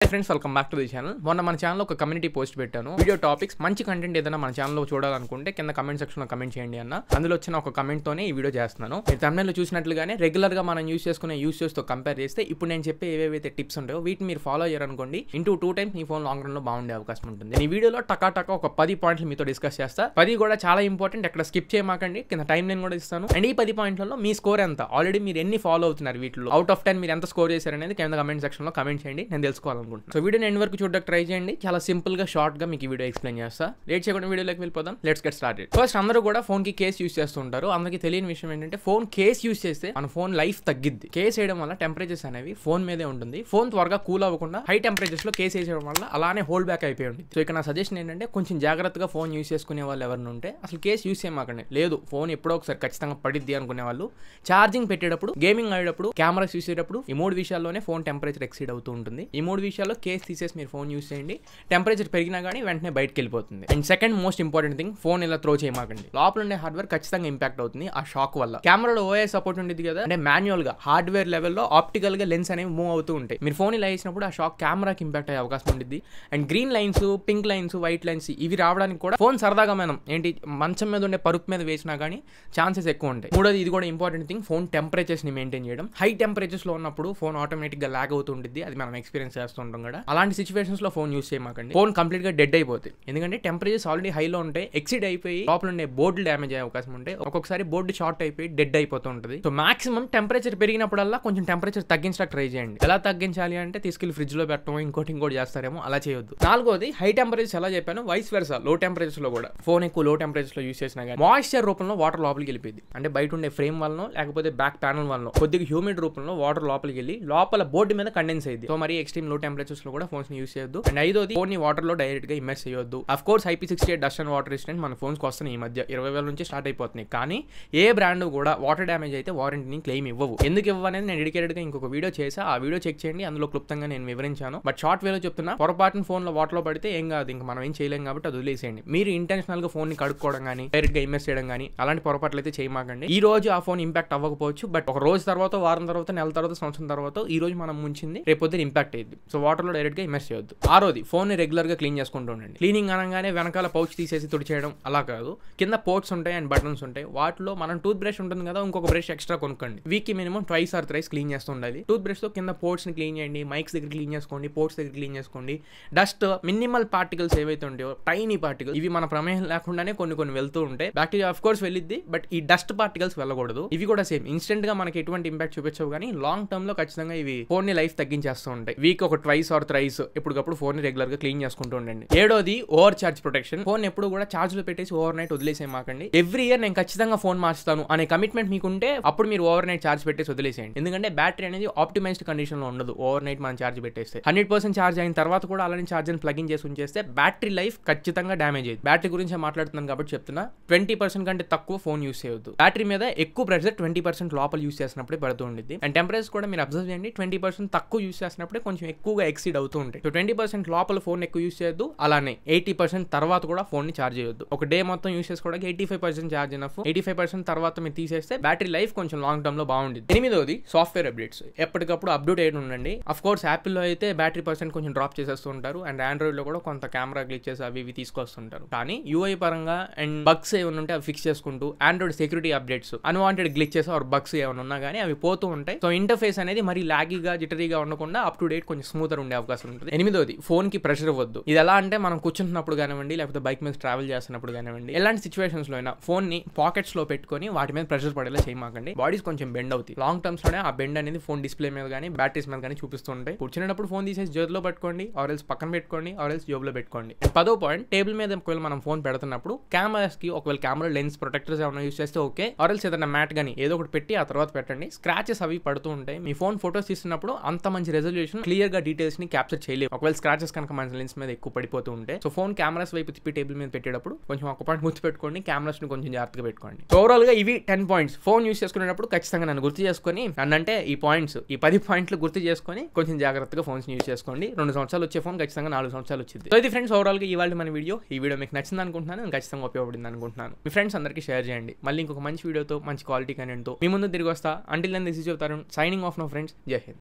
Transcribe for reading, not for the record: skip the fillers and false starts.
Friends welcome back to the channel. మొన్న మన ఛానల్లో ఒక కమ్యూనిటీ పోస్ట్ పెట్టాను. వీడియో టాపిక్స్ మంచి కంటెంట్ ఏదైనా మన ఛానల్లో చూడాలనుకుంటే కింద కమెంట్ సెక్షన్లో కమెంట్ చేయండి అన్న. అందులో వచ్చిన ఒక కమెంట్తోనే ఈ వీడియో చేస్తున్నాను. మీరు thumbnail చూసినట్లుగానే రెగ్యులర్గా మనం యూస్ చేసుకునే యూసేజ్తో కంపేర్ చేస్తే ఇప్పుడు నేను చెప్పే ఏవేవైతే టిప్స్ ఉంటాయో వీటిని మీరు ఫాలో అయ్యారనుకోండి, ఇంటూ 2 times మీ ఫోన్ లాంగ్ రన్లో బాగుండే అవకాశం ఉంటుంది. ఈ వీడియోలో టకా ఒక 10 పాయింట్లు మీతో డిస్కస్ చేస్తా. 10 కూడా చాలా ఇంపార్టెంట్, ఎక్కడ స్కిప్ చేయమాకండి. కింద టైం నేను కూడా ఇస్తాను. అండ్ ఈ 10 పాయింట్లలో మీ స్కోర్ ఎంత, ఆల్రెడీ మీరు ఎన్ని ఫాలో అవుతున్నారు, వీటిలో అవుట్ ఆఫ్ 10 మీరు ఎంత స్కోర్ చేశారనేది కింద కమెంట్ సెక్షన్లో కమెంట్ చేయండి, నేను తెలుసుకోవాలనుకుంటున్నాను. సో వీడియో ఎండ్ వరకు చూడడానికి ట్రై చేయండి. చాలా సింపుల్ గా షార్ట్ గా మీకు ఈ వీడియో ఎక్స్ప్లెయిన్ చేస్తా. లేట్ చేయకుండా వీడియోలోకి వెళ్ళిపోదాం. Let's get started. ఫస్ట్ అందరూ కూడా ఫోన్ కి కేస్ యూస్ చేస్తుంటారు. అందరికీ తెలియని విషయం ఏంటంటే ఫోన్ కేస్ యూస్ చేస్తే మన ఫోన్ లైఫ్ తగ్గిద్ది. కేస్ వేయడం వల్ల టెంపరేచర్స్ అనేవి ఫోన్ మీదే ఉంటుంది. ఫోన్ త్వరగా కూల్ అవ్వకుండా హై టెంపరేచర్స్ లో కేస్ వేసేయడం వల్ల అలానే హోల్డ్ బ్యాక్ అయిపోయి ఉంటుంది. సో ఇక్కడ నా సజెషన్ ఏంటంటే కొంచెం జాగ్రత్తగా ఫోన్ యూస్ చేసుకునే వాళ్ళు ఎవరిని ఉంటే అసలు కేస్ యూస్ చేయమాకండి. లేదు ఫోన్ ఎప్పుడో ఒకసారి ఖచ్చితంగా పడిద్ది అనుకునే వాళ్ళు ఛార్జింగ్ పెట్టేటప్పుడు, గేమింగ్ ఆడేటప్పుడు, కెమెరాస్ యూస్ చేసేటప్పుడు ఈ 3 విషయాల్లోనే ఫోన్ టెంపరేచర్ ఎక్సీడ్ అవుతూ ఉంటుంది. ఈ 3 విషయాల్లో కేస్ తీసేసి మీరు ఫోన్ యూస్ చేయండి. టెంపరేచర్ పెరిగినా కానీ వెంటనే బయటకు వెళ్ళిపోతుంది. And second most important thing, phone ఇలా త్రో చేయమాకండి. లోపల ఉండే హార్డ్వేర్ ఖచ్చితంగా ఇంపాక్ట్ అవుతుంది ఆ షాక్ వల్ల. కెమెరాలో ఓఎస్ సపోర్ట్ ఉండేది కదా, అంటే మాన్యువల్ గా హార్డ్వేర్ లెవెల్లో ఆప్టికల్ గా లెన్స్ అనేవి మూవ్ అవుతూ ఉంటాయి. మీరు ఫోన్ ఇలా వేసినప్పుడు ఆ షాక్ కెమెరాకి ఇంపాక్ట్ అయ్యే అవకాశం ఉంటుంది. And green lines, pink lines, white lines ఇవి రావడానికి కూడా ఫోన్ సరదాగా మనం ఏంటి మంచం మీద ఉండే పరుపు మీద వేసినా కానీ ఛాన్సెస్ ఎక్కువ ఉంటాయి. మూడోది, ఇది కూడా ఇంపార్టెంట్ థింగ్, ఫోన్ టెంపరేచర్స్ ని మెయింటైన్ చేయడం. హై టెంపరేచర్స్ లో ఉన్నప్పుడు ఫోన్ ఆటోమేటిక్ గా లాగ్ అవుతూ ఉంటుంది. అది మనం ఎక్స్పీరియన్స్ చేస్తుంటాం కదా. అలాంటి సిచువేషన్స్ లో ఫోన్ యూస్ చేయమాకండి. ఫోన్ కంప్లీట్ గా డెడ్ అయిపోతుంది. ఎందుకంటే టెంపరేచర్స్ ఆల్రెడీ హైలో ఉంటాయి, ఎక్సీడ్ అయిపోయి లోపల ఉండే బోర్డు డ్యామేజ్ అయ్యే అవకాశం ఉంటాయి. ఒక్కొక్కసారి బోర్డు షార్ట్ అయిపోయి డెడ్ అయిపోతూ ఉంటుంది. సో మాక్సిమం టెంపరేచర్ పెరిగినప్పుడల్లా కొంచెం టెంపరేచర్ తగ్గించడానికి ట్రై చేయండి. ఎలా తగ్గించాలి అంటే తీసుకెళ్లి ఫ్రిడ్జ్ లో పెట్టడం, ఇంకోటి చేస్తారేమో, అలా చేయొద్దు. నాలుగోది, హై టెంపరేచర్స్ ఎలా చెప్పాను, వైస్ వెర్సా లో టెంపరేచర్స్ లో కూడా ఫోన్ ఎక్కువ లో టెంపరేచర్స్ లో యూస్ చేసినా కానీ మాయిశ్చర్ రూపంలో వాటర్ లోపలికి వెళ్ళిపోయింది. అంటే బయట ఉండే ఫ్రేమ్ వల్ల లేకపోతే బ్యాక్ ప్యానల్ వల్ల కొద్దిగా హ్యూమిడ్ రూపంలో వాటర్ లోపలికి వెళ్ళి లోపల బోర్డు మీద కండెన్స్ అయ్యింది. సో మరి ఎక్స్ట్రీమ్ లో టెంపరేచర్స్ లో కూడా ఫోన్స్ ని యూస్ చేయొద్దు. అండ్ ఐదోది, ఫోన్ ని వాటర్ లో డైరెక్ట్ గా ఇమ్మర్స్ చేయొద్దు. Of course IP68 dust and water resistant మన ఫోన్స్ కి వస్తున్నాయి. ఈ మధ్య 20,000 నుంచి స్టార్ట్ అయిపోతున్నాయి. కానీ ఏ బ్రాండ్ కూడా వాటర్ డ్యామేజ్ అయితే వారంటీని క్లెయిమ్ ఇవ్వవు. ఎందుకు ఇవ్వనేది నేను డెడికేటెడ్ గా ఇంకొక వీడియో చేసా. ఆ వీడియో చెక్ చేయండి, అందులో క్లుప్తంగా నేను వివరించాను. బట్ షార్ట్ వేలో చెప్తున్నా, పొరపాటున ఫోన్ లో వాటర్ లో పడితే ఏం కాదు, ఇంకా మనం ఏం చేయలేం కాబట్టి అది వదిలేసేయండి. మీరు ఇంటెన్షనల్ గా ఫోన్ ని కడుక్కోవడం కానీ డైరెక్ట్ గా ఇమ్మర్స్ చేయడం కానీ అలాంటి పొరపాట్లు అయితే చేయమాకండి. ఈ రోజు ఆ ఫోన్ ఇంపాక్ట్ అవ్వకపోవచ్చు, బట్ ఒక రోజు తర్వాత, వారం తర్వాత, నెల తర్వాత, సంవత్సరం తర్వాత ఈ రోజు మనం ముంచింది రేపొద్దున ఇంపాక్ట్ అయ్యింది. సో వాటర్ లో డైరెక్ట్ గా ఇమ్మర్స్ చేయొద్దు. ఆరోది, ఫోన్ ని రెగ్యులర్ గా క్లీన్ చేసుకుంటూ ఉండండి. క్లీనింగ్ అనగానే వెనకాల పౌచ్ తీసేసి తుడిచేయడం అలా కాదు. కింద పోర్ట్స్ ఉంటాయి అండ్ బటన్స్ ఉంటాయి. వాటిలో మనం టూత్ బ్రష్ ఉంటుంది కదా, ఇంకొక బ్రష్ ఎక్స్ట్రా కొనుక్కోండి. వీక్ కి మినిమం 2 or 3 క్లీన్ చేస్తూ ఉండాలి. టూత్ బ్రష్ తో కింద పోర్ట్స్ ని క్లీన్ చేయండి, మైక్స్ దగ్గర క్లీన్ చేసుకోండి, పోర్ట్స్ దగ్గర క్లీన్ చేసుకోండి. డస్ట్, మినిమల్ పార్టికల్స్ ఏవైతే ఉంటాయో, టైనీ పార్టికల్స్, ఇవి మన ప్రమేయం లేకుండానే కొన్ని వెళ్తూ ఉంటాయి. బ్యాక్టీరియా ఆఫ్ కోర్స్ వెళ్ళిద్ది, బట్ ఈ డస్ట్ పార్టికల్స్ వెళ్ళకూడదు. ఇవి కూడా సేమ్, ఇన్స్టెంట్ గా మనకి ఎటువంటి ఇంపాక్ట్ చూపించవు, కానీ లాంగ్ టర్మ్ లో ఖచ్చితంగా ఇవి ఫోన్ ని లైఫ్ తగ్గించేస్తూ ఉంటాయి. వీక్ ఒక 2 or 3 ఎప్పటికప్పుడు ఫోన్ ని రెగ్యులర్ గా క్లీన్ చేసుకుంటూ ఉండండి. ఏడోది, ఓవర్ చార్జ్ ప్రొటెక్షన్. ఫోన్ ఎప్పుడు కూడా చార్జ్ లో పెట్టేసి ఓవర్ నైట్ వదిలేసేయమాకండి. ఎవ్రీ ఇయర్ నేను ఖచ్చితంగా ఫోన్ మార్చుతాను అనే కమిట్మెంట్ మీకుంటే అప్పుడు మీరు ఓవర్ నైట్ చార్జ్ పెట్టేసి వదిలేసేయండి. ఎందుకంటే బ్యాటరీ అనేది ఆప్టిమైజ్డ్ కండిషన్ లో ఉండదు. ఓవర్ నైట్ మనం చార్జ్ పెట్టేస్తే 100% చార్జ్ అయిన తర్వాత కూడా అలానే చార్జ్ ని ప్లగ్ ఇన్ చేసి ఉంచేస్తే బ్యాటరీ లైఫ్ ఖచ్చితంగా డ్యామేజ్ అయ్యింది. బ్యాటరీ గురించి మాట్లాడుతున్నాను కాబట్టి చెప్తున్నా, 20% కంటే తక్కువ ఫోన్ యూస్ చేయొద్దు. బ్యాటరీ మీద ఎక్కువ ప్రెషర్ 20% లోపల యూస్ చేసినప్పుడే పడుతూ ఉంటుంది. అండ్ టెంపరేచర్ కూడా మీరు అబ్జర్వ్ చేయండి, 20% తక్కువ యూస్ చేసినప్పుడే కొంచెం ఎక్కువగా ఎక్సీడ్ అవుతూ ఉంటాయి. సో 20% లోపల ఫోన్ ఎక్కువ యూస్ చేయొద్దు. అలానే 80% తర్వాత కూడా ఫోన్ ని చార్జ్ చేయొద్దు. ఒక డే మొత్తం యూస్ చేసుకోవడానికి 85% చార్జ్ ఎనఫ్. 85% తర్వాత మీరు తీసేస్తే బ్యాటరీ లైఫ్ కొంచెం లాంగ్ టర్మ్ లో బాగుంటుంది. ఎనిమిదోది, సాఫ్ట్వేర్ అప్డేట్స్. ఎప్పటికప్పుడు అప్డేట్ అయ్యి ఉండండి. అఫ్ కోర్స్ యాపిల్ లో అయితే బ్యాటరీ పర్సెంట్ కొంచెం డ్రాప్ చేసేస్తూ ఉంటారు. అండ్ ఆండ్రాయిడ్ లో కూడా కొంత కెమెరా గ్లిచెస్ అవి ఇవి తీసుకొస్తుంటారు. కానీ UI పరంగా అండ్ బగ్స్ ఏమైనా ఉంటే అవి ఫిక్స్ చేసుకుంటూ, Android security updates, unwanted glitches or bugs ఏమైనా ఉన్నా కానీ అవి పోతూ ఉంటాయి. సో ఇంటర్ఫేస్ అనేది మరి లాగీగా, జిటరీగా ఉండకుండా అప్ టు డేట్ కొంచెం స్మూతర్ ఉండే అవకాశం ఉంటుంది. ఎనిమిదోది, ఫోన్ కి ప్రెషర్ ఇవ్వద్దు. ఇది ఎలా అంటే మనం కూర్చుంటున్నప్పుడు కానివ్వండి, లేకపోతే బైక్ మీద ట్రావెల్ చేస్తున్నప్పుడు కానివ్వండి, ఎలాంటి సిచువేషన్స్ లో అయినా ఫోన్ ని పాకెట్స్ లో పెట్టుకొని వాటి మీద ప్రెషర్ పడేలా చేయమాకండి. బాడీస్ కొంచెం బెండ్ అవుతాయి. లాంగ్ టర్మ్స్ లోనే ఆ బెండ్ అనేది ఫోన్ డిస్ప్లే మీద కానీ బ్యాటరీస్ మీద కానీ చూపిస్తూ ఉంటాయి. కూర్చునేటప్పుడు ఫోన్ తీసేసి జేబులో పెట్టుకోండి, ఆరెల్స్ పక్కన పెట్టుకోండి, ఆరెల్స్ జేబులో పెట్టుకోండి. 10వ పాయింట్, టేబుల్ మీద ఒకవేళ మనం ఫోన్ పెడుతున్నప్పుడు కెమెరాస్ కి ఒకవేళ కెమెరా లెన్స్ ప్రొటెక్టర్స్ ఏమైనా యూస్ చేస్తే ఓకే, ఆరెల్స్ ఏదైనా మ్యాట్ కానీ ఏదో ఒకటి పెట్టి ఆ తర్వాత పెట్టండి. స్క్రాచెస్ అవి పడుతూ ఉంటాయి. మీ ఫోన్ ఫోటోస్ తీస్తున్నప్పుడు అంత మంచి రెజల్యూషన్ క్లియర్ గా డీటెయిల్స్ ని క్యాప్చర్ చేయలేవు ఒకవేళ స్క్రాచెస్ కనుక మన లెన్స్ మీద ఎక్కువ పడిపోతూ ఉంటే. సో ఫోన్ కెమెరాస్ వైపు తిప్పి టేబుల్ మీద పెట్టేటప్పుడు కొంచెం ఒక పాయింట్ గుర్తు పెట్టుకోండి, కెమెరాస్ ని కొంచెం జాగ్రత్తగా పెట్టుకోండి. ఓవరాల్ గా ఇవి 10 పాయింట్స్. ఫోన్ యూస్ చేసుకునేటప్పుడు ఖచ్చితంగా నన్ను గుర్తు చేసుకొని, అంటే ఈ పాయింట్స్, ఈ 10 పాయింట్లు గుర్తు చేసుకొని కొంచెం జాగ్రత్తగా ఫోన్స్ యూస్ చేసుకోండి. 2 సంవత్సరాలు వచ్చే ఫోన్ ఖచ్చితంగా 4 సంవత్సరాలు వచ్చింది. సో ఇది ఫ్రెండ్స్ ఓవరాల్ గా ఇవాళ మన వీడియో. ఈ వీడియో మీకు నచ్చింది అనుకుంటున్నాను, నేను ఖచ్చితంగా ఉపయోగపడింది అనుకుంటున్నాను. మీ ఫ్రెండ్స్ అందరికీ షేర్ చేయండి. మళ్ళీ ఇంకొక మంచి వీడియోతో, మంచి క్వాలిటీ కంటెంట్ తో మీ ముందు తిరిగి వస్తా. Until then this is your Tarun signing off now friends. Jai Hind.